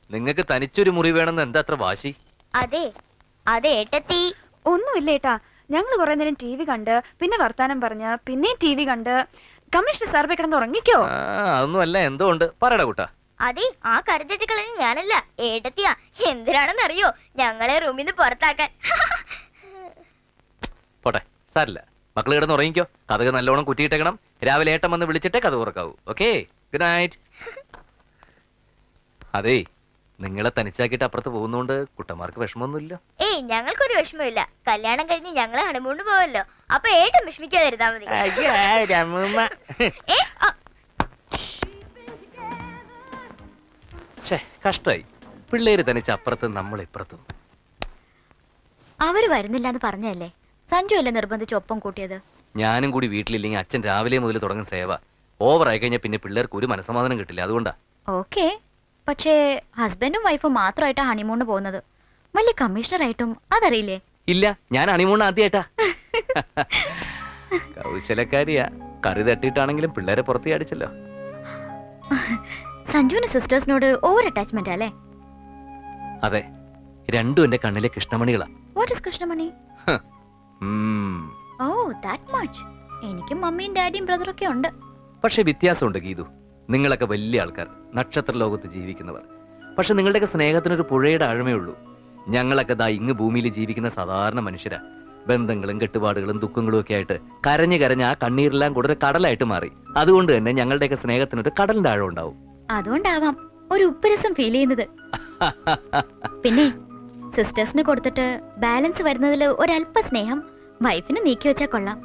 നിങ്ങൾക്ക് തനിച്ചൊരു മുറി വേണമെന്ന് എന്താ അത്ര വാശി? അതെ അതെ ഏട്ടത്തി. ഒന്നുമില്ല ഏട്ടാ, ഞങ്ങൾ കുറെ നേരം ടി വി കണ്ട്, പിന്നെ വർത്താനം പറഞ്ഞ്, പിന്നെ ടി വി കണ്ട്, കമ്മീഷണർ സാർ പോയി കിടന്ന് ഉറങ്ങിക്കോ. അതൊന്നും അല്ല, എന്തോ ഉണ്ട് പറയടാ കൂട്ടാ. അതെ, ആ കരുതെറ്റിക്കളഞ്ഞ ഞാനല്ല ഏട്ടത്തിയാ. എന്തിനാണെന്നറിയോ? ഞങ്ങളെ റൂമിൽ നിന്ന് പുറത്താക്കാൻ. പോട്ടെ, സാരില്ല. മക്കള് കിടന്ന് ഉറങ്ങിക്കോ. കഥക് നല്ലോണം കുറ്റിയിട്ടേക്കണം. രാവിലെ ഏട്ടൻ വന്ന് വിളിച്ചിട്ടേ കഥ തുറക്കാവൂ. Okay, good night. അതേ, നിങ്ങളെ തനിച്ചാക്കിയിട്ട് അപ്പുറത്ത് പോകുന്നോണ്ട് കുട്ടന്മാർക്ക് വിഷമമൊന്നുമില്ല. ഏയ്, ഞങ്ങൾക്കൊരു വിഷമമില്ല. കല്യാണം കഴിഞ്ഞ് ഞങ്ങള് ഹണിമൂണിന് പോവല്ലോ. അപ്പൊ ഏട്ടൻ വിഷമിക്കാതിരുന്നാ മതി. കഷ്ടായി. പിള്ളേര് തനിച്ച് അപ്പുറത്ത്, നമ്മൾ ഇപ്പുറത്തും. അവര് വരുന്നില്ല എന്ന് പറഞ്ഞല്ലേ? സഞ്ജു അല്ലേ നിർബന്ധിച്ച് ഒപ്പം കൂട്ടിയത്? ഞാനും കൂടി വീട്ടിലില്ലെങ്കിൽ അച്ഛൻ രാവിലെ മുതൽ തുടങ്ങുന്ന സേവ ഓവർ ആയി കഴിഞ്ഞാൽ പിന്നെ പിള്ളേർക്ക് ഒരു മനസ്സമാധാനം കിട്ടില്ല. അതുകൊണ്ടാ. ഓക്കെ, പക്ഷേ ഹസ്ബൻഡും വൈഫും മാത്രമായിട്ടാ ഹണിമൂണിന് പോകുന്നത്. വലിയ കമ്മീഷണറായിട്ടും അതറിയില്ലേ? ഇല്ല, ഞാൻ ഹണിമൂൺ ആദ്യമായിട്ടാ. കൗശലക്കാരിയാ. കറി തട്ടിയിട്ടാണെങ്കിലും പിള്ളേരെ പുറത്ത് അടിച്ചല്ലോ. സഞ്ജുവിന് സിസ്റ്റേഴ്സിനോട് ഓവർ അറ്റാച്ച്മെന്റ് അല്ലേ? അതെ, രണ്ടും എന്റെ കണ്ണിലെ കൃഷ്ണമണികളാ. വാട്ട് ഈസ് കൃഷ്ണമണി? Oh, that much. എനിക്കും മമ്മിയും ഡാഡിയും ബ്രദറൊക്കെ ഉണ്ട്. പക്ഷെ വ്യത്യാസമുണ്ട് ഗീതു. നിങ്ങളൊക്കെ വലിയ ആൾക്കാർ, നക്ഷത്ര ലോകത്ത് ജീവിക്കുന്നവർ. പക്ഷെ നിങ്ങളുടെയൊക്കെ സ്നേഹത്തിനൊരു പുഴയുടെ ആഴമേ ഉള്ളൂ. ഞങ്ങളൊക്കെ ദാ ഇങ്ങ് ഭൂമിയിൽ ജീവിക്കുന്ന സാധാരണ മനുഷ്യരാ. ബന്ധങ്ങളും കെട്ടുപാടുകളും ദുഃഖങ്ങളും ഒക്കെ ആയിട്ട് കരഞ്ഞ് കരഞ്ഞ് ആ കണ്ണീരെല്ലാം കൂടെ ഒരു കടലായിട്ട് മാറി. അതുകൊണ്ട് തന്നെ ഞങ്ങളുടെയൊക്കെ സ്നേഹത്തിനൊരു കടലിന്റെ ആഴം ഉണ്ടാവും. അതുകൊണ്ടാവാം ഒരു ഉപ്പുരസം ഫീൽ ചെയ്യുന്നത്. പിന്നെ സിസ്റ്റേഴ്സിന് കൊടുത്തിട്ട് ബാലൻസ് വരുന്നതിൽ ഒരല്പ സ്നേഹം വൈഫിന് നീക്കി വെച്ചാൽ കൊള്ളാം.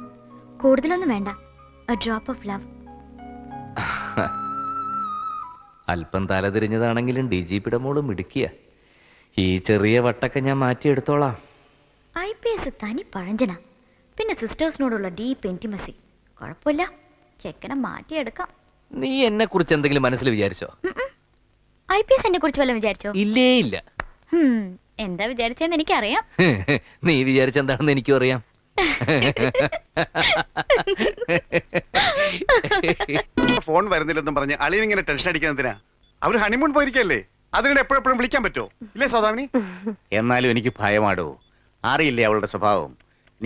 കൂടുതലൊന്നും വേണ്ട, a drop of love. അല്പം തലതിരിഞ്ഞതാണെങ്കിലും DGPയുടെ മോളും മിടുക്കിയ. ഈ ചെറിയ വട്ടൊക്കെ ഞാൻ മാറ്റിയെടുത്തോളാം. IPS തനി പഴഞ്ചന. പിന്നെ സിസ്റ്റേഴ്സിനോടുള്ള ഡീപ്പ് ഇന്റിമസി. കുഴപ്പമില്ല, ചെക്കനെ മാറ്റിയെടുക്കാം. നീ എന്നെ കുറിച്ച് എന്തെങ്കിലും മനസ്സിൽ വിചാരിച്ചോ? IPS എന്നെ കുറിച്ച് വല്ലതും വിചാരിച്ചോ? ഇല്ലേ ഇല്ല. എന്താ വിചാരിച്ചെന്ന് എനിക്കറിയാം. നീ വിചാരിച്ചെന്താണെന്ന് എനിക്കും അറിയാം. ഫോൺ വരുന്നില്ലെന്നും പറഞ്ഞ് അളിയനിങ്ങനെ ടെൻഷൻ അടിക്കുന്നതിനാ? അവര് ഹണിമൂൺ പോയിരിക്കല്ലേ, അതിനിടെ എപ്പോഴെപ്പോഴും വിളിക്കാൻ പറ്റുമോ? ഇല്ലേ സൗദാമിനി? എന്നാലും എനിക്ക് ഭയമാടോ. അറിയില്ലേ അവളുടെ സ്വഭാവം.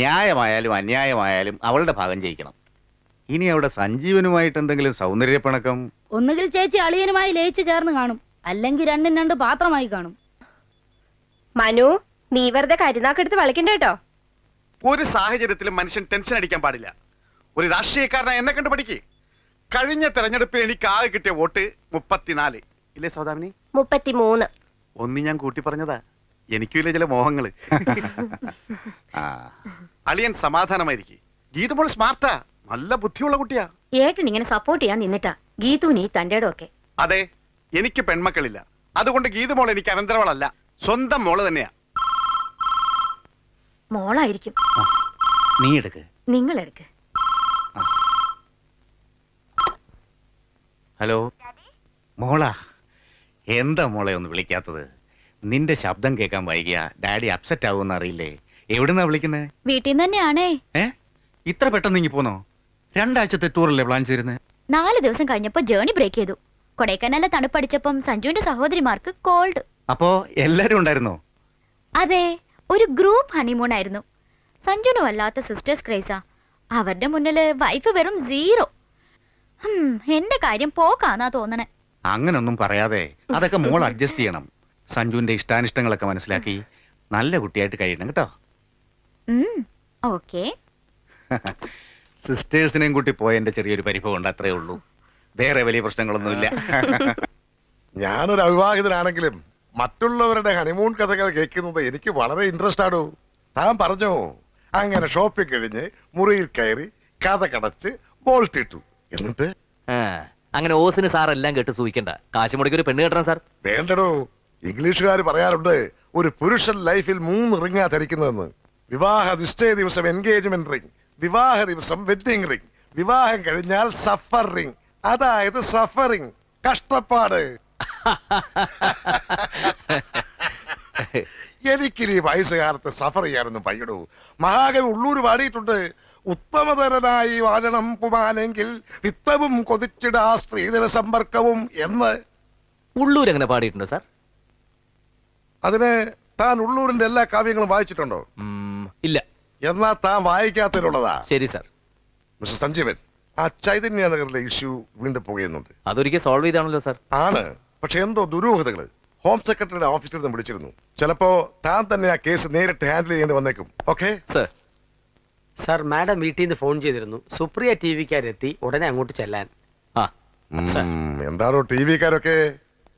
ന്യായമായാലും അന്യായമായാലും അവളുടെ ഭാഗം ജയിക്കണം. ഇനി അവിടെ സഞ്ജീവനുമായിട്ട് എന്തെങ്കിലും സൗന്ദര്യപ്പിണക്കം? ഒന്നുകിൽ ചേച്ചി അളിയനുമായി ലയിച്ചു ചേർന്ന് കാണും, അല്ലെങ്കിൽ രണ്ടും രണ്ട് പാത്രമായി കാണും. മനു, നീ വെറുതെ കരുനാക്കെടുത്ത് വിളിക്കണ്ട കേട്ടോ. ഒരു സാഹചര്യത്തിലും മനുഷ്യൻ ടെൻഷൻ അടിക്കാൻ പാടില്ല. ഒരു രാഷ്ട്രീയക്കാരനായ എന്നെ കണ്ടു പഠിക്ക്. കഴിഞ്ഞ തെരഞ്ഞെടുപ്പിൽ എനിക്ക് ആകെ കിട്ടിയ വോട്ട് 34. ഇല്ലേ സൗദാമിനി? 33. ഒന്ന് ഞാൻ കൂട്ടി പറഞ്ഞതാ. എനിക്കില്ല ചില മോഹങ്ങള്. അളിയൻ സമാധാനമായിരിക്കും. ഗീതുമോൾ സ്മാർട്ടാ, നല്ല ബുദ്ധിയുള്ള കുട്ടിയാ. ഏട്ടൻ ഇങ്ങനെ സപ്പോർട്ട് ചെയ്യാൻ നിന്നിട്ടാ ഗീതുവിന് തന്റെ ഒക്കെ. അതെ, എനിക്ക് പെൺമക്കളില്ല. അതുകൊണ്ട് ഗീതുമോൾ എനിക്ക് അനന്തരവളല്ല, സ്വന്തം മോള് തന്നെയാ. മോളായിരിക്കും. നീ എടുക്ക്. നിങ്ങൾ എടുക്ക്. ഹലോ മോളാ, എന്താ മോളെ ഒന്ന് വിളിക്കാത്തത്? നിന്റെ ശബ്ദം കേൾക്കാൻ വൈകിയ ഡാഡി അപ്സെറ്റ് ആവുമെന്ന് അറിയില്ലേ? എവിടുന്നാ വിളിക്കുന്നേ? വീട്ടിൽ നിന്ന് തന്നെയാണേ. ഇത്ര പെട്ടെന്ന് ഇങ്ങി പോന്നോ? 2 ആഴ്ചത്തെ ടൂറല്ലേ പ്ലാൻ ചെയ്തിരുന്നേ? 4 ദിവസം കഴിഞ്ഞപ്പോ ജേണി ബ്രേക്ക് ചെയ്തു. കൊടൈക്കനാലിലെ തണുപ്പടിച്ചപ്പം സഞ്ജുവിന്റെ സഹോദരിമാർക്ക് കോൾഡ്. അപ്പോ എല്ലാരും ഉണ്ടായിരുന്നോ? അതെ, ഒരു ഗ്രൂപ്പ് ഹണിമൂൺ ആയിരുന്നു. സഞ്ജുന് വല്ലാത്ത സിസ്റ്റേഴ്സ് ക്രേസാ. അവരുടെ മുന്നില് വൈഫ് വെറും 0. എന്റെ കാര്യം പോക്കാന്നാ തോന്നണേ. അങ്ങനൊന്നും പറയാതെ അതൊക്കെ മോൾ അഡ്ജസ്റ്റ് ചെയ്യണം. സഞ്ജുവിന്റെ ഇഷ്ടാനിഷ്ടങ്ങളൊക്കെ മനസ്സിലാക്കി നല്ല കുട്ടിയായിട്ട് കഴിയണം കേട്ടോ. ഓക്കെ. സിസ്റ്റേഴ്സിനെയും കൂട്ടി പോയ എന്റെ ചെറിയൊരു പരിഭവം ഉണ്ട്, അത്രേ ഉള്ളൂ. വേറെ വലിയ പ്രശ്നങ്ങളൊന്നുമില്ല. ഞാനൊരു അവിവാഹിതനാണെങ്കിലും മറ്റുള്ളവരുടെ ഹണിമൂൺ കഥകൾ കേൾക്കുന്നത് എനിക്ക് വളരെ ഇൻട്രസ്റ്റ് ആണോ. താൻ പറഞ്ഞു അങ്ങനെ ഷോപ്പിൽ കഴിഞ്ഞ് മുറിയിൽ കയറി കഥ കടച്ച് ബോൾട്ടിട്ടു. എന്നിട്ട് അങ്ങനെ ഓസിന് സാറെല്ലാം കേട്ട് സൂഹിക്കണ്ട. കാശ് മുടക്കി ഒരു പെണ്ണ് കെട്ടണം സാർ. വേണ്ടടോ, ഇംഗ്ലീഷുകാർ പറയാറുണ്ട് ഒരു പുരുഷൻ ലൈഫിൽ 3 റിങ്ങാ ധരിക്കുന്നതെന്ന്. വിവാഹ നിശ്ചയ ദിവസം എൻഗേജ്മെന്റ് റിംഗ്, വിവാഹ ദിവസം വെഡിങ് റിംഗ്, വിവാഹം കഴിഞ്ഞാൽ സഫർ റിംഗ്, അതായത് സഫറിംഗ്, കഷ്ടപ്പാട്. എനിക്കിനി വയസ്സുകാലത്ത് സഫർ ചെയ്യാനൊന്നും പയ്യടൂ. മഹാകവി ഉള്ളൂർ പാടിയിട്ടുണ്ട്, ഉത്തമതരനായി വാഴണം പുമാനെങ്കിൽ വിത്തവും കൊതിച്ചിടാ സ്ത്രീധന സമ്പർക്കവും എന്ന്. ഉള്ളൂർ അങ്ങനെ പാടിയിട്ടുണ്ടോ സാർ? അതിന് താൻ ഉള്ളൂരിന്റെ എല്ലാ കാവ്യങ്ങളും വായിച്ചിട്ടുണ്ടോ? ഇല്ല. എന്നാ താൻ വായിക്കാത്തതിലുള്ളതാ. ശരി സാർ. മിസ്റ്റർ സഞ്ജീവൻ, ആ ചൈതന്യ നഗറിലെ ഇഷ്യൂ വീണ്ടും പോകുന്നുണ്ട്. അതൊരിക്കൽ സോൾവ് ചെയ്താണല്ലോ സാർ. ആണ്, പക്ഷെ എന്തോ ദുരൂഹതകള്. ഹോം സെക്രട്ടറിയുടെ ഓഫീസിൽ നിന്ന് വിളിച്ചിരുന്നു. ചിലപ്പോ താൻ തന്നെ ആ കേസ് നേരിട്ട് ഹാൻഡിൽ ചെയ്യേണ്ടി വന്നേക്കും. Okay sir. സാർ, മാഡം വീട്ടിൽ നിന്ന് ഫോൺ ചെയ്തിരുന്നു. സുപ്രിയ ടി വിക്കാരെത്തി, ഉടനെ അങ്ങോട്ട് ചെല്ലാൻ. ആ എന്താണോ ടി വിക്കാരൊക്കെ?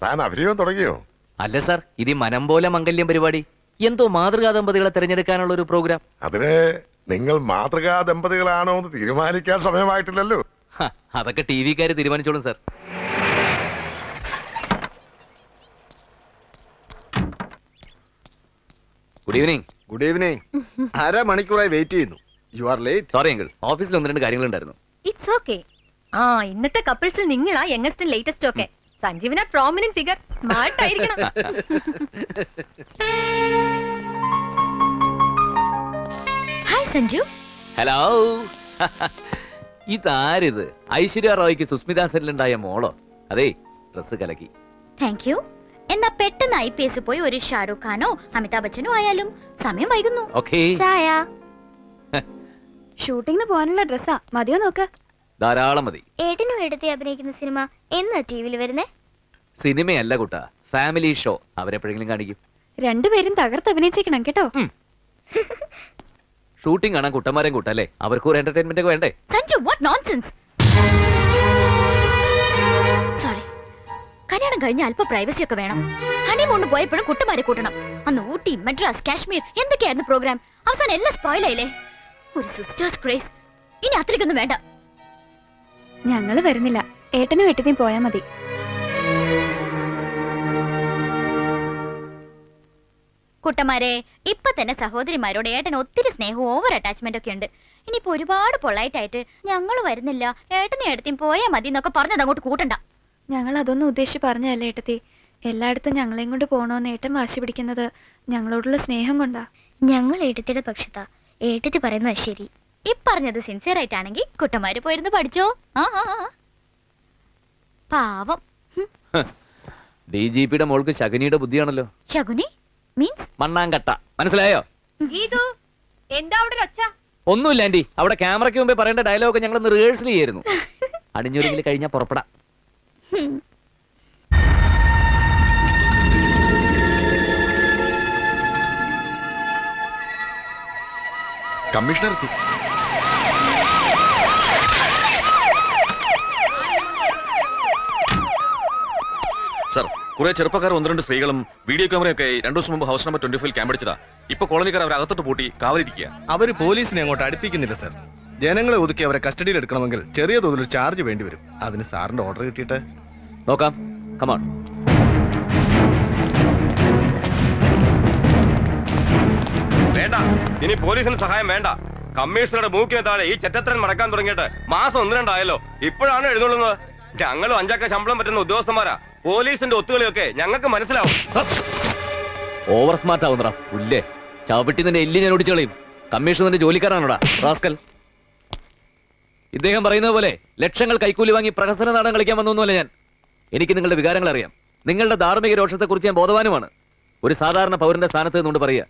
താൻ അഭിനയം തുടങ്ങിയോ? അല്ല സാർ, ഇത് ഈ മനം പോലെ മംഗല്യം പരിപാടി, എന്തോ മാതൃകാ ദമ്പതികളെ തിരഞ്ഞെടുക്കാനുള്ള ഒരു പ്രോഗ്രാം. അതിന് നിങ്ങൾ മാതൃകാ ദമ്പതികളാണോ എന്ന് തീരുമാനിക്കാൻ സമയമായിട്ടില്ലല്ലോ. അതൊക്കെ ടി വിക്കാര് തീരുമാനിച്ചോളും sir. Good evening. Good evening. അര മണിക്കൂറായി വെയിറ്റ് ചെയ്യുന്നു. You are late. Sorry uncle, ഓഫീസിൽ 1-2 കാര്യങ്ങളുണ്ടായിരുന്നു. It's okay. ആ, ഇന്നത്തെ കപ്പിൾസിൽ നിങ്ങളാ യങ്ങസ്റ്റ് ലേറ്റസ്റ്റ് ഒക്കെ. സഞ്ജീവന പ്രോമിനന്റ് ഫിഗർ, സ്മാർട്ട് ആയിരിക്കണം. ഹായ് സഞ്ജു. ഹലോ. ഇതാരിത്? ഐശ്വര്യ റോയ്ക്ക് സുസ്മിത സെല്ലുണ്ടായ മോളോ? അതെ, ഡ്രസ് കലക്കി. Thank you. എന്നാ പെട്ടെന്ന് IPS പോയി ഒരു ഷാരൂഖ് ഖാനോ അമിതാഭ് ബച്ചനോ ആയാലും. സമയം വൈകുന്നു. ഓക്കേ. ചായ. ഷൂട്ടിങ്ങിന് പോകാനുള്ള ഡ്രസ്സാ, മതിയോ നോക്ക്. ധാരാളം മതി. ഏട്ടനും എടുത്തി അഭിനയിക്കുന്ന സിനിമ എന്നാ ടിവിയിൽ വരുന്നേ? സിനിമയല്ല കുട്ടാ, ഫാമിലി ഷോ. അവരെപ്പോഴെങ്കിലും കാണിക്കും. രണ്ടുപേരും തകർത്ത് അഭിനയിച്ചേക്കണം കേട്ടോ. ഷൂട്ടിംഗ് കാണാൻ കുട്ടന്മാരെ കൂട്ടല്ലേ, അവർക്ക് ഒരു എന്റർടൈൻമെന്റ് ഒക്കെ വേണ്ടേ? Sanju, what nonsense. സോറി. കല്യാണം കഴിഞ്ഞ അല്പ പ്രൈവസി ഒക്കെ വേണം. ഹണിമൂണിന് പോയപ്പോഴും കുട്ടന്മാരെ കൂട്ടണം. അന്ന് ഊട്ടി, മദ്രാസ്, കാശ്മീർ എന്തൊക്കെയായിരുന്നു പ്രോഗ്രാം. അവസാനം എല്ലാം സ്പോയിലായില്ലേ. ഒരു സിസ്റ്റേഴ്സ് ക്രേസ്. ഇനി അത്രയ്ക്കൊന്നും വേണ്ട. ഞങ്ങള് വരുന്നില്ല. ഏട്ടനും ഏട്ടനെയും പോയാ മതി. കുട്ടന്മാരെ, ഇപ്പൊ തന്നെ സഹോദരിമാരോട് ഏട്ടൻ ഒത്തിരി സ്നേഹവും ഓവർ അറ്റാച്ച്മെന്റ് ഒക്കെ ഉണ്ട്. ഇനിയിപ്പോ ഒരുപാട് പൊളൈറ്റ് ആയിട്ട് ഞങ്ങൾ വരുന്നില്ല, ഏട്ടനും ഏട്ടത്തെയും പോയാ മതി എന്നൊക്കെ പറഞ്ഞത് അങ്ങോട്ട് കൂട്ടണ്ട. ഞങ്ങൾ അതൊന്നും ഉദ്ദേശിച്ച് പറഞ്ഞതല്ലേ ഏട്ടത്തി. എല്ലായിടത്തും ഞങ്ങളെയും കൊണ്ട് പോകണമെന്ന് ഏട്ടൻ വാശി പിടിക്കുന്നത് ഞങ്ങളോടുള്ള സ്നേഹം കൊണ്ടാ. ഞങ്ങൾ ഏട്ടത്തിയുടെ പക്ഷത്താ. ഏട്ടത്തി പറയുന്നത് ശരി. ഈ പറഞ്ഞത് സിൻസിയർ ആയിട്ടാണെങ്കിൽ കുട്ടന്മാര് പോയിരുന്നു പഠിച്ചോ. പാവം. DGPയുടെ മോൾക്ക് ശകുനിയുടെ ബുദ്ധിയാണല്ലോ. ശകുനി മീൻസ് മണ്ണാങ്കട്ട. മനസ്സിലായോ? എന്താ അവിടെ ഒച്ച? ഒന്നുമില്ല ആന്റി, അവിടെ ക്യാമറയ്ക്ക് മുമ്പേ പറയേണ്ട ഡയലോഗ് ഞങ്ങളൊന്ന് റിഹേഴ്സൽ ചെയ്യായിരുന്നു. അണിഞ്ഞൊരുങ്ങിൽ കഴിഞ്ഞാൽ പുറപ്പെടാം. കമ്മീഷണർ സർ, കുറെ ചെറുപ്പക്കാർ 1-2 സ്ത്രീകളും വീഡിയോ ക്യാമറയൊക്കെ 2 ദിവസം മുമ്പ് ഹൗസ് നമ്പർ 25 ക്യാമ്പടിച്ചതാ. ഇപ്പൊ കോളനിക്കാർ അവരെ അകത്തോട്ട് പൂട്ടി കാവലിരിക്കുക. അവര് പോലീസിനെ അങ്ങോട്ട് അടുപ്പിക്കുന്നില്ല സർ. ജനങ്ങളെ ഒതുക്കി അവരെ കസ്റ്റഡിയിൽ എടുക്കണമെങ്കിൽ ചെറിയ തോതിൽ ചാർജ് വേണ്ടി വരും. അതിന് സാറിന്റെ ഓർഡർ കിട്ടിയിട്ട് നോക്കാം. കമോൺ. വേണ്ട, ഇനി പോലീസിന് സഹായം വേണ്ട. കമ്മീഷണറുടെ മൂക്കിന് താഴെ ഈ ചെറ്റത്രൻ മടക്കാൻ തുടങ്ങിയിട്ട് മാസം 1-2 ആയല്ലോ. ഇപ്പോഴാണ് എഴുതുള്ളത്. ഞങ്ങളും 5 ശമ്പളം പറ്റുന്ന ഉദ്യോഗസ്ഥന്മാരാ. പോലീസിന്റെ ഒത്തുകളിയൊക്കെ ഞങ്ങൾക്ക് മനസ്സിലാവും. ഓവർ സ്മാർട്ട് ആവുന്നടാ പുല്ലേ. ചവിട്ടി നിന്റെ എല്ലി ഞാൻ ഓടിച്ചു കളയും. കമ്മീഷണറിന്റെ ജോലിക്കാരാണോടാ റാസ്കൽ. ഇദ്ദേഹം പറയുന്നത് പോലെ ലക്ഷങ്ങൾ കൈക്കൂലി വാങ്ങി പ്രഹസന നാടകം കളിക്കാൻ വന്നൊന്നുമല്ല ഞാൻ. എനിക്ക് നിങ്ങളുടെ വികാരങ്ങൾ അറിയാം. നിങ്ങളുടെ ധാർമ്മിക രോഷത്തെക്കുറിച്ച് ഞാൻ ബോധവാനുമാണ്. ഒരു സാധാരണ പൗരന്റെ സ്ഥാനത്ത് നിന്നുകൊണ്ട് പറയുക,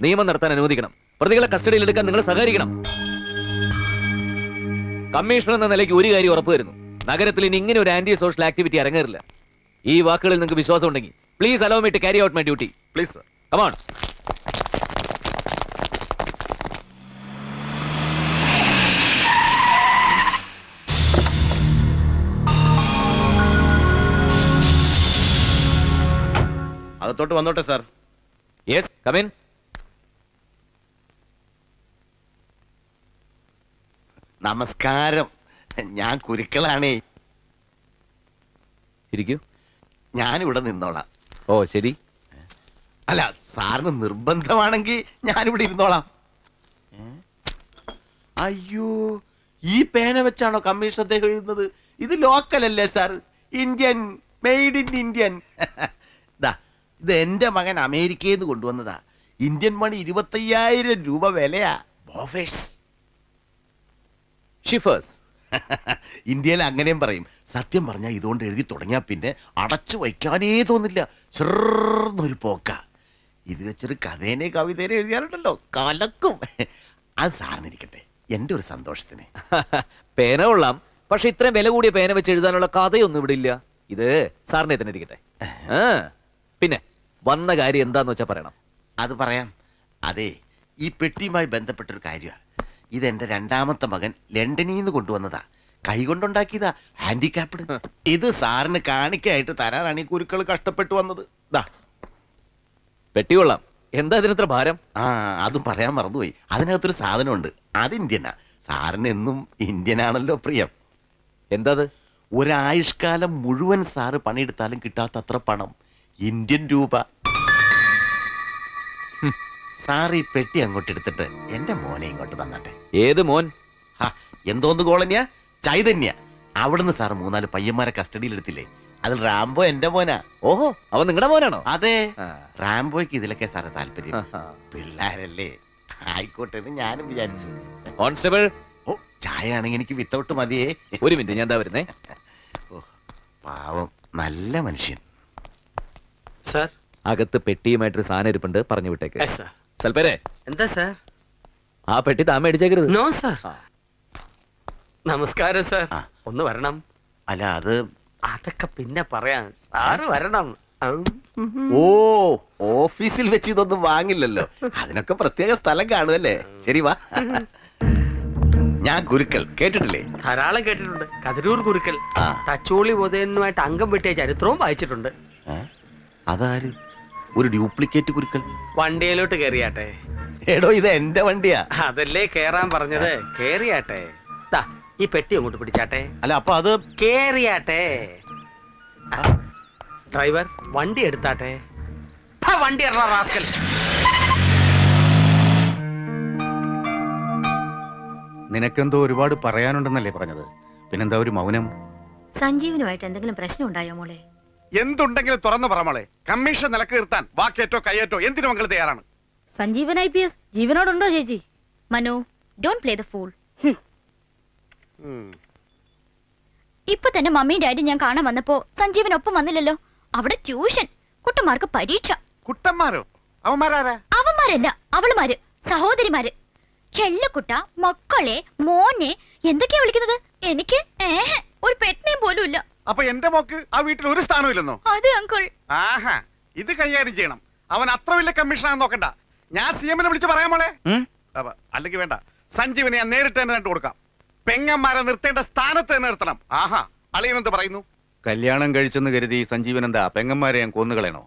നിയമം നടത്താൻ അനുവദിക്കണം. പ്രതികളെ കസ്റ്റഡിയിൽ എടുക്കാൻ നിങ്ങൾ സഹകരിക്കണം. കമ്മീഷണർ എന്ന നിലയ്ക്ക് ഒരു കാര്യം ഉറപ്പുവരുന്നു, നഗരത്തിൽ ഇനി ഇങ്ങനെ ഒരു ആന്റി സോഷ്യൽ ആക്ടിവിറ്റി അരങ്ങേറില്ല. ഈ വാക്കുകളിൽ നിങ്ങൾക്ക് വിശ്വാസം ഉണ്ടെങ്കിൽ please allow me to carry out my duty. Please sir. Come on. അകത്തോട്ട് വന്നോട്ടെ സാർ. Yes, come in. നമസ്കാരം. ഞാൻ കുരുക്കളാണേ. ഇരിക്കൂ. ഞാനിവിടെ നിന്നോളാം. ഓ ശരി. അല്ല, സാറിന് നിർബന്ധമാണെങ്കിൽ ഞാനിവിടെ ഇരുന്നോളാം. അയ്യോ, ഈ പേന വെച്ചാണോ കമ്മീഷൻ അദ്ദേഹം എഴുതുന്നത്? ഇത് ലോക്കൽ അല്ലേ sir? Indian, made in Indian. ഇത് എന്റെ മകൻ അമേരിക്കയിൽ നിന്ന് കൊണ്ടുവന്നതാ. ഇന്ത്യൻ മണി 25,000 രൂപ വിലയാ. ബോഫേഴ്സ്. ഷിഫേഴ്സ്. ഇന്ത്യയിൽ അങ്ങനെയും പറയും. സത്യം പറഞ്ഞാൽ ഇതുകൊണ്ട് എഴുതി തുടങ്ങിയാൽ പിന്നെ അടച്ചു വയ്ക്കാനേ തോന്നില്ല. ചെറുന്നൊരു പോക്ക. ഇത് വെച്ചൊരു കഥേനെ കവിതേനെ എഴുതിയാലുണ്ടല്ലോ കലക്കും. അത് സാറിനിരിക്കട്ടെ, എന്റെ ഒരു സന്തോഷത്തിന്. പേന കൊള്ളാം, പക്ഷെ ഇത്രയും വില കൂടിയ പേന വെച്ച് എഴുതാനുള്ള കഥയൊന്നും ഇവിടെ ഇല്ല. ഇത് സാറിനെ തന്നെ ഇരിക്കട്ടെ. പിന്നെ വന്ന കാര്യം എന്താന്ന് വെച്ചാ പറയണം. അത് പറയാം. അതെ, ഈ പെട്ടിയുമായി ബന്ധപ്പെട്ടൊരു കാര്യമാണ്. ഇതെന്റെ രണ്ടാമത്തെ മകൻ ലണ്ടനിൽ നിന്ന് കൊണ്ടുവന്നതാ. കൈകൊണ്ടുണ്ടാക്കിയതാ, ഹാൻഡിക്യാപ്ഡ്. ഇത് സാറിന് കാണിക്കായിട്ട് തരാനാണ് ഈ കുരുക്കൾ കഷ്ടപ്പെട്ടു വന്നത്. ദാ പെട്ടി കൊള്ളാം. എന്താ ഇതിനത്ര ഭാരം? അതും പറയാൻ മറന്നുപോയി. അതിനകത്തൊരു സാധനമുണ്ട്, അത് ഇന്ത്യനാ. സാറിന് എന്നും ഇന്ത്യനാണല്ലോ പ്രിയം. എന്താ? ഒരായുഷ്കാലം മുഴുവൻ സാറ് പണിയെടുത്താലും കിട്ടാത്തത്ര പണം, ഇന്ത്യൻ രൂപ. സാർ ഈ പെട്ടി അങ്ങോട്ട് എടുത്തിട്ട് എന്റെ മോനെ ഇങ്ങോട്ട് തന്നട്ടെ. ഏത് മോൻ? എന്തോന്ന് കോളനിയാ? ചൈതന്യ. അവിടുന്ന് സാർ 3-4 പയ്യന്മാരെ കസ്റ്റഡിയിൽ എടുത്തില്ലേ, അതിൽ റാംബോ എന്റെ മോനാ. ഓഹോ, അവൻ നിങ്ങളുടെ മോനാണോ? അതെ, റാംബോയ്ക്ക് ഇതിലൊക്കെ സാറ് താല്പര്യം. പിള്ളേരല്ലേ, ആയിക്കോട്ടെ എന്ന് ഞാനും വിചാരിച്ചു. കോൺസ്റ്റബിൾ, ഓ, ചായ ആണെങ്കിൽ എനിക്ക് വിത്തൗട്ട് മതിയേ. ഒരു മിനിറ്റ്, ഞാൻ എന്താ വരുന്നേ. ഓ, പാവം നല്ല മനുഷ്യൻ. സാർ. അകത്ത് പെട്ടിയുമായിട്ടൊരു സാധനം ഇരിപ്പുണ്ട്, പറഞ്ഞു വിട്ടേക്ക്. സൽപ്പേരെ, എന്താ സാർ? ആ പെട്ടി താൻ മേടിച്ചേക്കരുത്. No sir. നമസ്കാരം സാർ. ഒന്ന് വരണം. അല്ല, അത് അതൊക്കെ പിന്നെ പറയാം. സാറ് വരണം. ഓ, ഓഫീസിൽ വെച്ച് ഇതൊന്നും വാങ്ങില്ലല്ലോ, അതിനൊക്കെ പ്രത്യേക സ്ഥലം കാണുമല്ലേ. ശരി, വാ. ഞാൻ ഗുരുക്കൾ കേട്ടിട്ടില്ലേ? ധാരാളം കേട്ടിട്ടുണ്ട്. കതിരൂർ ഗുരുക്കൾ തച്ചോളി ഉദയനുമായിട്ട് അംഗം വെട്ടിയ ചരിത്രവും വായിച്ചിട്ടുണ്ട്. അതാര്? ഒരു ഡ്യൂപ്ലിക്കേറ്റ് ഗുരുക്കൾ. വണ്ടിയിലോട്ട് കേറിയാട്ടെ. എടോ, ഇത് എന്റെ വണ്ടിയാ. അതല്ലേ കേറാൻ പറഞ്ഞത്. കേറിയാട്ടെ. ഈ പെട്ടി അങ്ങോട്ട് പിടിച്ചാട്ടെ. അല്ല, അപ്പൊ അത് കേറിയാട്ടെ. ഡ്രൈവർ, വണ്ടി എടുത്താട്ടെ. വണ്ടി റാസ്കൽ. നിനക്കെന്തോ ഒരുപാട് പറയാനുണ്ടെന്നല്ലേ പറഞ്ഞത്, പിന്നെന്താ ഒരു മൗനം? സഞ്ജീവനുമായിട്ട് എന്തെങ്കിലും പ്രശ്നം ഉണ്ടായോ മോളെ? എന്തുണ്ടെങ്കിലും തുറന്നു പറ മോളെ. കമ്മീഷൻ നിലക്ക് നിർത്താൻ വാക്കേറ്റോ കയ്യേറ്റോ എന്തിനു മംഗൾ തയ്യാറാണ്. സഞ്ജീവൻ IPS ജീവനോടുണ്ടോ ചേച്ചി? Manu, don't play the fool. ഇപ്പൊ തന്നെ മമ്മിയും ഡാഡിയും ഞാൻ കാണാൻ വന്നപ്പോ സഞ്ജീവനൊപ്പം വന്നില്ലല്ലോ. അവിടെ ട്യൂഷൻ, കുട്ടന്മാർക്ക് പരീക്ഷ. കുട്ടന്മാരോ? അവന്മാരാരാ? അവന്മാരല്ല, അവളുമാര്, സഹോദരിമാര്. ചെല്ലക്കുട്ട, മക്കളെ, മോനെ എന്തൊക്കെയാ വിളിക്കുന്നത്? എനിക്ക് ഒരു പെറ്റിനെയും പോലും ഇല്ല. അപ്പൊ എന്റെ മോക്ക് ആ വീട്ടിൽ ഒരു സ്ഥാനം ഇല്ലെന്നോ? അതെ അങ്കിൾ. ആഹാ, ഇത് കൈകാര്യം ചെയ്യണം. അവൻ അത്ര വലിയ കമ്മീഷനാണെന്ന് നോക്കണ്ട. ഞാൻ CM വിളിച്ച് പറയാൻ മോളെ. അല്ലെങ്കിൽ വേണ്ട, സഞ്ജീവനെ ഞാൻ നേരിട്ട് തന്നെ കണ്ടു കൊടുക്കാം. പെങ്ങന്മാരെ നിർത്തേണ്ട സ്ഥാനത്ത് തന്നെ നിർത്തണം. ആഹാ, അളിയനെന്ത് പറയുന്നു? കല്യാണം കഴിച്ചെന്ന് കരുതി സഞ്ജീവൻ എന്താ പെങ്ങന്മാരെ ഞാൻ കൊന്നുകളയണോ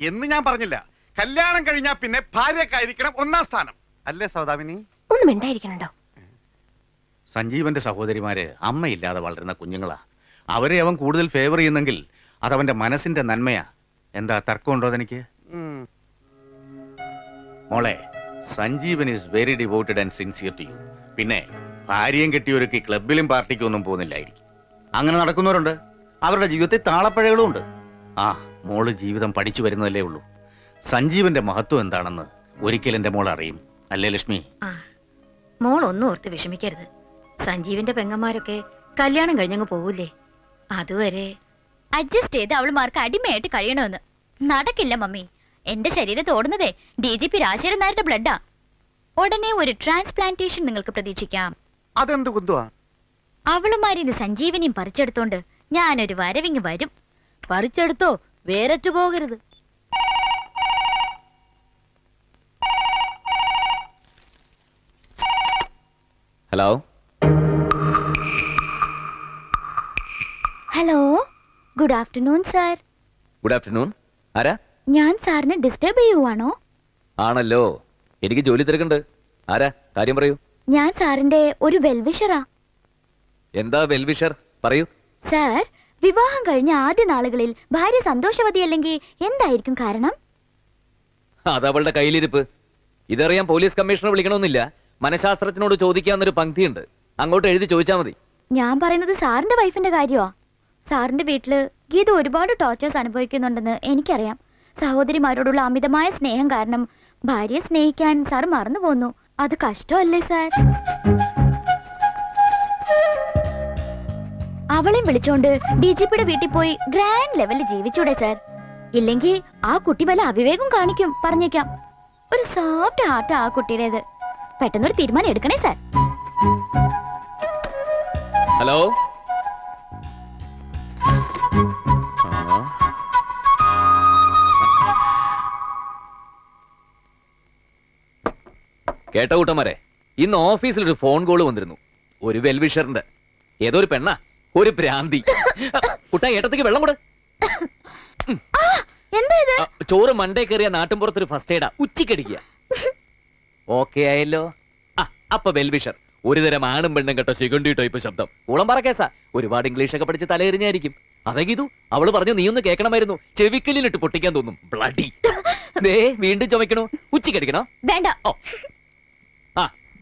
എന്ന് ഞാൻ പറഞ്ഞില്ല. കല്യാണം കഴിഞ്ഞാ പിന്നെ ഭാര്യക്കായിരിക്കണം 1-ാം സ്ഥാനം, അല്ലേ സൗദാമിനി? ഒന്നും ഉണ്ടായിരിക്കണോ? സഞ്ജീവന്റെ സഹോദരിമാര് അമ്മയില്ലാതെ വളരുന്ന കുഞ്ഞുങ്ങളാ. അവരെ അവൻ കൂടുതൽ ഫേവർ ചെയ്യുന്നെങ്കിൽ അതവന്റെ മനസ്സിന്റെ നന്മയാ. എന്താ തർക്കമുണ്ടോ അതെനിക്ക്? മോളെ, Sanjeevan is very devoted and sincere to you. പിന്നെ ഭാര്യയും കെട്ടിയൊരുക്കി ക്ലബിലും പാർട്ടിക്കും ഒന്നും പോകുന്നില്ലായിരിക്കും. അങ്ങനെ നടക്കുന്നവരുണ്ട്. അവരുടെ ജീവിതത്തിൽ താളപ്പഴകളും ഉണ്ട്. മോള് ജീവിതം പഠിച്ചു വരുന്നതല്ലേ ഉള്ളൂ. സഞ്ജീവന്റെ മഹത്വം എന്താണെന്ന് ഒരിക്കൽ എന്റെ മോൾ അറിയും, അല്ലേ ലക്ഷ്മി? മോൾ ഒന്നും ഓർത്ത് വിഷമിക്കരുത്. സഞ്ജീവിന്റെ പെങ്ങന്മാരൊക്കെ കല്യാണം കഴിഞ്ഞങ്ങ് പോകൂലേ, അതുവരെ അഡ്ജസ്റ്റ് ചെയ്ത് അവളുമാർക്ക് അടിമയായിട്ട് കഴിയണമെന്ന്. നടക്കില്ല മമ്മി. എന്റെ ശരീരത്ത് ഓടുന്നതേ DGP രാജശേഖരൻ നായരുടെ ബ്ലഡാ. ഉടനെ ഒരു ട്രാൻസ്പ്ലാന്റേഷൻ നിങ്ങൾക്ക് പ്രതീക്ഷിക്കാം. അതെന്ത് കുന്തുവാ? അവളുമാരിന്ന് സഞ്ജീവനിയും പറിച്ചെടുത്തോണ്ട് ഞാനൊരു വരവിങ് വരും. പറിച്ചെടുത്തോ, വേരറ്റു പോകരുത്. Hello hello, good afternoon sir. Good afternoon. ആരാ? ഞാൻ സാറിനെ ഡിസ്റ്റർബ് ചെയ്യുവാണോ? ആണല്ലോ, എനിക്ക് ജോലി തിരക്കുണ്ട്. ആരാ? കാര്യം പറയൂ. ഞാൻ സാറിന്റെ ഒരു വെൽവിഷറാ. എന്താ വെൽവിഷർ? പറയൂ. സാർ, വിവാഹം കഴിഞ്ഞ ആദ്യ നാളുകളിൽ ഭാര്യ സന്തോഷവതിയല്ലെങ്കിൽ എന്തായിരിക്കും കാരണം? അതവളുടെ കയ്യിലിരിപ്പ്. ഇതറിയാൻ പോലീസ് കമ്മീഷണർ വിളിക്കണമെന്നില്ല. മനഃശാസ്ത്രജ്ഞനോട് ചോദിക്കാന്നൊരു പങ്ക്തിയുണ്ട്, അങ്ങോട്ട് എഴുതി ചോദിച്ചാൽ മതി. ഞാൻ പറയുന്നത് സാറിന്റെ വൈഫിന്റെ കാര്യമാ. സാറിന്റെ വീട്ടില് ഗീത ഒരുപാട് ടോർച്ചേഴ്സ് അനുഭവിക്കുന്നുണ്ടെന്ന് എനിക്കറിയാം. സഹോദരിമാരോടുള്ള അമിതമായ സ്നേഹം കാരണം ഭാര്യയെ സ്നേഹിക്കാൻ സാർ മറന്നു പോന്നു. അത് കഷ്ടമല്ലേ സാർ? അവളെയും വിളിച്ചോണ്ട് DGPയുടെ വീട്ടിൽ പോയി ഗ്രാൻഡ് ലെവലിൽ ജീവിച്ചൂടെ സാർ? ഇല്ലെങ്കിൽ ആ കുട്ടി വല്ല അവിവേകം കാണിക്കും, പറഞ്ഞേക്കാം. ഒരു സോഫ്റ്റ് ഹാർട്ട് ആ കുട്ടിയുടേത്. പെട്ടെന്നൊരു തീരുമാനം എടുക്കണേ സാർ. ഹലോ. കേട്ട കൂട്ടന്മാരെ, ഇന്ന് ഓഫീസിൽ ഒരു ഫോൺ കോള് വന്നിരുന്നു. ഒരു വെൽവിഷറിന്റെ. ഏതോ ഒരു പെണ്ണ, ഒരു ഭ്രാന്തി. കുട്ടാ, ഏട്ടത്തേക്ക് വെള്ളം കൂടെ. ചോറ് മണ്ടേ കയറിയ നാട്ടിൻപുറത്തൊരു ഫസ്റ്റ് എയ്ഡാ, ഉച്ചക്കടിക്കുക. ഓക്കെ ആയല്ലോ. അപ്പൊ വെൽവിഷർ ഒരുതരം ആണും പെണ്ണും കേട്ടോ സെക്കൻഡറി ടൈപ്പ് ശബ്ദം. ഉളംപറ കേസാ. ഒരുപാട് ഇംഗ്ലീഷ് ഒക്കെ പഠിച്ച് തലയെറിഞ്ഞായിരിക്കും. അതെങ്കിതു അവള് പറഞ്ഞു നീ ഒന്ന് കേൾക്കണമായിരുന്നു. ചെവിക്കലിലിട്ട് പൊട്ടിക്കാൻ തോന്നും. ബ്ലഡി. ദേ വീണ്ടും ചുമക്കണോ? ഉച്ചക്കടിക്കണോ? വേണ്ട. ഓ,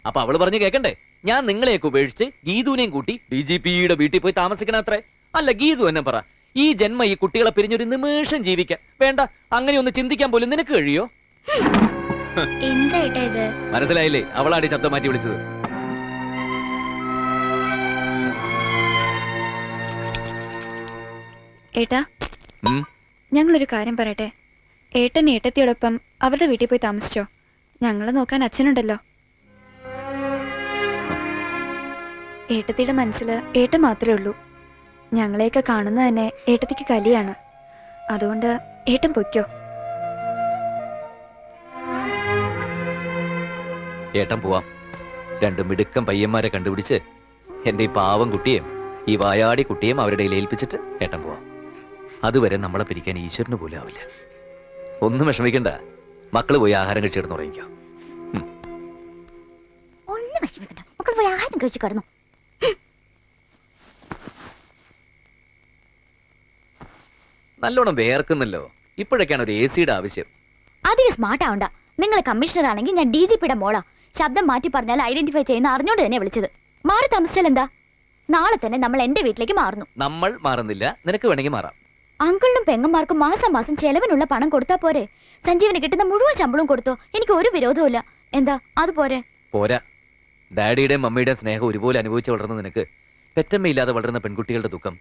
അപ്പൊ അവള് പറഞ്ഞു കേക്കണ്ടേ, ഞാൻ നിങ്ങളെയൊക്കെ ഉപേക്ഷിച്ച് ഗീതുവിനെയും കൂട്ടി DGPയുടെ വീട്ടിൽ പോയി താമസിക്കണ അത്രേ. അല്ല ഗീതു എന്നെ പറ, ഈ ജന്മ ഈ കുട്ടികളെ പിരിഞ്ഞൊരു നിമിഷം ജീവിക്കാൻ വേണ്ട, അങ്ങനെ ഒന്ന് ചിന്തിക്കാൻ പോലും നിനക്ക് കഴിയോ? എന്താ ഇത്? മനസ്സിലായില്ലേ? അവളാടി ശബ്ദം മാറ്റി വിളിച്ചത്. ഏട്ടാ, ഞങ്ങളൊരു കാര്യം പറയട്ടെ. ഏട്ടൻ ഏട്ടത്തിയോടൊപ്പം അവരുടെ വീട്ടിൽ പോയി താമസിച്ചോ? ഞങ്ങളെ നോക്കാൻ അച്ഛനുണ്ടല്ലോ. ഏട്ടത്തിയുടെ മനസ്സിൽ ഏട്ടൻ മാത്രമേ ഉള്ളൂ. ഞങ്ങളെയൊക്കെ കാണുന്നത് തന്നെ ഏട്ടത്തിക്ക് കലിയാണ്. അതുകൊണ്ട് ഏട്ടൻ പൊയ്ക്കോ. ഏട്ടൻ പോവാം. രണ്ട് മിടുക്കം പയ്യന്മാരെ കണ്ടുപിടിച്ച് എന്റെ ഈ പാവം കുട്ടിയെയും ഈ വായാടി കുട്ടിയെയും അവരുടെ ഏൽപ്പിച്ചിട്ട് ഏട്ടൻ പോവാം. അതുവരെ നമ്മളെ പിരിക്കാൻ ഈശ്വരന് പോലും ആവില്ല. ഒന്നും വിഷമിക്കണ്ട. മക്കള് പോയി ആഹാരം കഴിച്ച് കിടന്നു ഉറങ്ങിക്കോ. ഒന്നും വിഷമിക്കണ്ട, മക്കൾ പോയി ആഹാരം കഴിച്ച് കിടന്നു. നല്ലോണം വേർക്കുന്നല്ലോ. ഇപ്പോഴൊക്കെയാണ് ഒരു AC-യുടെ ആവശ്യം. അധികം സ്മാർട്ട് ആവണ്ട. നിങ്ങൾ കമ്മീഷണർ ആണെങ്കിൽ ഞാൻ DGPയുടെ മോളാ. ശബ്ദം മാറ്റി പറഞ്ഞാൽ ഐഡന്റിഫൈ ചെയ്യുന്ന അറിഞ്ഞോണ്ട് തന്നെ വിളിച്ചത്. മാറി താമസിച്ചാൽ എന്താ? നാളെ തന്നെ നമ്മൾ എന്റെ വീട്ടിലേക്ക് മാറുന്നു. നമ്മൾ മാറുന്നില്ല, നിനക്ക് വേണമെങ്കിൽ മാറാം. അങ്കിളിനും പെങ്ങന്മാർക്കും മാസം മാസം ചെലവിനുള്ള പണം കൊടുത്താ പോരെ? സഞ്ജീവിന് കിട്ടുന്ന മുഴുവൻ ശമ്പളവും കൊടുത്തോ? എനിക്ക് ഒരു വിരോധവും. എന്താ അത് പോരെ? പോരാ. ഡാഡിയുടെയും മമ്മിയുടെയും സ്നേഹം ഒരുപോലെ അനുഭവിച്ച് വളർന്ന നിനക്ക് പെറ്റമ്മയില്ലാതെ വളരുന്ന പെൺകുട്ടികളുടെ ദുഃഖം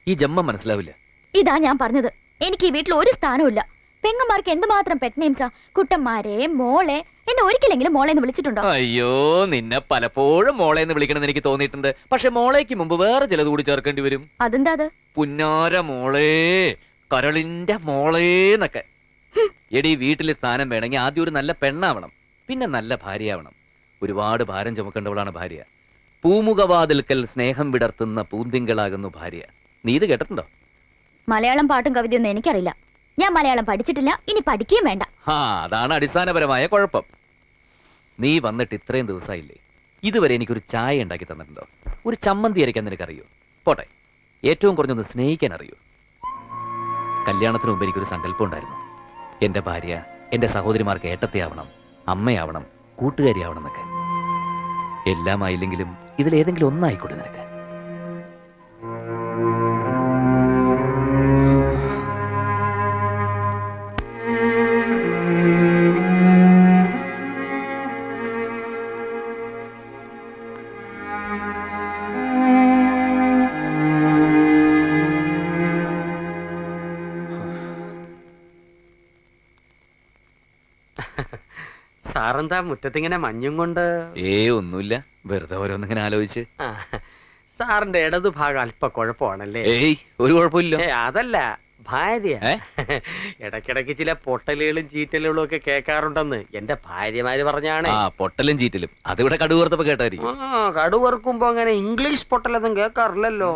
ഈ ജന്മം മനസ്സിലാവില്ല. ഇതാ ഞാൻ പറഞ്ഞത്. എനിക്ക് ഈ വീട്ടിൽ ഒരു സ്ഥാനവും. പെങ്ങന്മാർക്ക് എന്തുമാത്രം പെറ്റ് നെയിംസാ. കുട്ടന്മാരെ, മോളെ. എന്നെ ഒരിക്കലെങ്കിലും മോളെ എന്ന് വിളിച്ചിട്ടുണ്ടോ? അയ്യോ, നിന്നെ പലപ്പോഴും മോളെ എന്ന് വിളിക്കണമെന്ന് എനിക്ക് തോന്നിയിട്ടുണ്ട്. പക്ഷെ മോളേക്ക് മുമ്പ് വേറെ ചിലത് കൂടി ചേർക്കേണ്ടി വരും. അതെന്താ അത്? പുന്നാര മോളേ, കരളിന്റെ മോളേന്നൊക്കെ. എടി, വീട്ടിൽ സ്ഥാനം വേണമെങ്കിൽ ആദ്യം ഒരു നല്ല പെണ്ണാവണം, പിന്നെ നല്ല ഭാര്യയാവണം. ഒരുപാട് ഭാരം ചുമക്കേണ്ടവളാണ് ഭാര്യ. പൂമുഖവാതിൽക്കൽ സ്നേഹം വിടർത്തുന്ന പൂന്തിങ്കളാകുന്നു ഭാര്യ. നീ ഇത് കേട്ടിട്ടുണ്ടോ? മലയാളം പാട്ടും കവിതയൊന്നും എനിക്കറിയില്ല. ഞാൻ മലയാളം പഠിച്ചിട്ടില്ല, ഇനി പഠിക്കുകയും വേണ്ട. അതാണ് അടിസ്ഥാനപരമായ കുഴപ്പം. നീ വന്നിട്ട് ഇത്രയും ദിവസമായില്ലേ, ഇതുവരെ എനിക്കൊരു ചായ ഉണ്ടാക്കി തന്നിട്ടുണ്ടോ? ഒരു ചമ്മന്തി അരയ്ക്കാൻ നിനക്കറിയോ? പോട്ടെ, ഏറ്റവും കുറഞ്ഞൊന്ന് സ്നേഹിക്കാൻ അറിയോ? കല്യാണത്തിന് മുമ്പ് എനിക്കൊരു സങ്കല്പം ഉണ്ടായിരുന്നു. എന്റെ ഭാര്യ എന്റെ സഹോദരിമാർക്ക് ഏട്ടത്തെയാവണം, അമ്മയാവണം, കൂട്ടുകാരിയാവണം എന്നൊക്കെ. എല്ലാം ആയില്ലെങ്കിലും ഇതിലേതെങ്കിലും ഒന്നായിക്കോട്ടെ നിനക്ക്. സാറെന്താ മുറ്റത്തിങ്ങനെ മഞ്ഞും കൊണ്ട്? ഒന്നുമില്ല, വെറുതെ ഓരോന്നിങ്ങനെ ആലോചിച്ച്. സാറിന്റെ ഇടതു ഭാഗം അല്പ കുഴപ്പമാണല്ലേ? ഒരു കുഴപ്പമില്ല. അതല്ല, ഭാര്യ ഇടയ്ക്കിടയ്ക്ക് ചില പൊട്ടലുകളും ചീറ്റലുകളും ഒക്കെ കേൾക്കാറുണ്ടെന്ന് എന്റെ ഭാര്യമാര് പറഞ്ഞാണ്. പൊട്ടലും ചീറ്റലും അതിവിടെ കടുവറുത്തപ്പോ കേട്ടായിരിക്കും. കടുവറുക്കുമ്പോ അങ്ങനെ ഇംഗ്ലീഷ് പൊട്ടലൊന്നും കേൾക്കാറില്ലല്ലോ.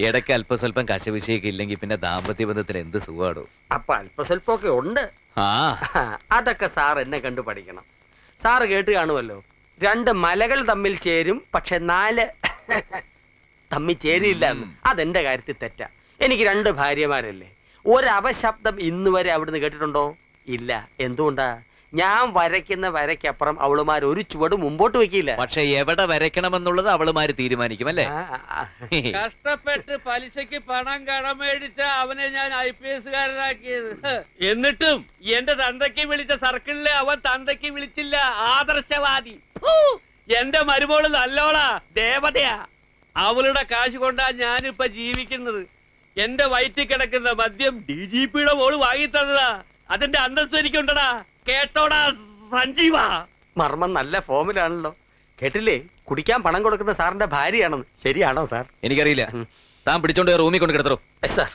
ഇടയ്ക്ക് അല്പസ്വല്പം കശവിശയൊക്കെ ഇല്ലെങ്കിൽ പിന്നെ ദാമ്പത്യ ബന്ധത്തിന് എന്ത് സുഖമാണോ? അപ്പൊ അല്പസ്വല്പമൊക്കെ ഉണ്ട്. അതൊക്കെ സാർ എന്നെ കണ്ടു പഠിക്കണം. സാറ് കേട്ട് കാണുമല്ലോ, 2 മലകൾ തമ്മിൽ ചേരും, പക്ഷെ 4 തമ്മിൽ ചേരില്ല. അതെന്റെ കാര്യത്തിൽ തെറ്റാ. എനിക്ക് 2 ഭാര്യമാരല്ലേ. ഒരപശബ്ദം ഇന്ന് വരെ അവിടുന്ന് കേട്ടിട്ടുണ്ടോ? ഇല്ല. എന്തുകൊണ്ടാ? ഞാൻ വരയ്ക്കുന്ന വരയ്ക്കപ്പുറം അവളുമാർ ഒരു ചുവട് മുമ്പോട്ട് വെക്കില്ല. പക്ഷെ എവിടെ വരയ്ക്കണമെന്നുള്ളത് അവളുമാര് തീരുമാനിക്കും അല്ലേ? കഷ്ടപ്പെട്ട് പലിശക്ക് പണം കടമേടിച്ച അവനെ ഞാൻ IPS കാരനാക്കിയത്. എന്നിട്ടും എന്റെ തന്തയ്ക്ക് വിളിച്ച സർക്കിളിലെ അവൻ തന്തയ്ക്ക് വിളിച്ചില്ല. ആദർശവാദി. എന്റെ മരുമോള് നല്ലോളാ, ദേവതയാ. അവളുടെ കാശ് കൊണ്ടാ ഞാനിപ്പൊ ജീവിക്കുന്നത്. എന്റെ വയറ്റിൽ കിടക്കുന്ന മദ്യം DGP-യുടെ മോള് വാങ്ങി തന്നതാ. അതിന്റെ അന്തസ്സ് എനിക്കുണ്ടടാ. കേട്ടോടാ സഞ്ജീവ. മർമ്മം നല്ല ഫോമിലാണല്ലോ. കേട്ടില്ലേ, കുടിക്കാൻ പണം കൊടുക്കുന്ന സാറിന്റെ ഭാര്യയാണെന്ന്. ശരിയാണോ സാർ? എനിക്കറിയില്ല. താൻ പിടിച്ചോണ്ട് റൂമിൽ കൊണ്ട് കിടത്തറോ. സാർ